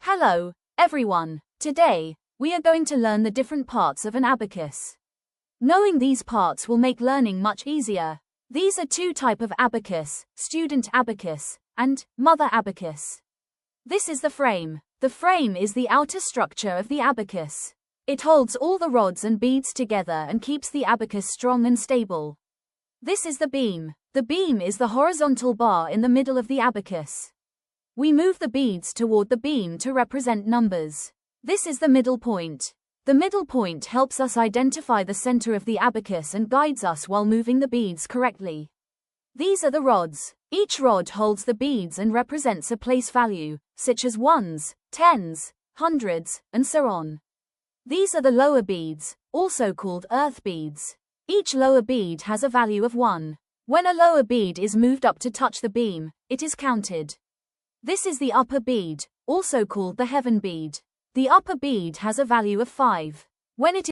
Hello, everyone. Today, we are going to learn the different parts of an abacus. Knowing these parts will make learning much easier. These are two types of abacus, student abacus, and mother abacus. This is the frame. The frame is the outer structure of the abacus. It holds all the rods and beads together and keeps the abacus strong and stable. This is the beam. The beam is the horizontal bar in the middle of the abacus. We move the beads toward the beam to represent numbers. This is the middle point. The middle point helps us identify the center of the abacus and guides us while moving the beads correctly. These are the rods. Each rod holds the beads and represents a place value, such as ones, tens, hundreds, and so on. These are the lower beads, also called earth beads. Each lower bead has a value of 1. When a lower bead is moved up to touch the beam, it is counted. This is the upper bead, also called the heaven bead. The upper bead has a value of 5. When it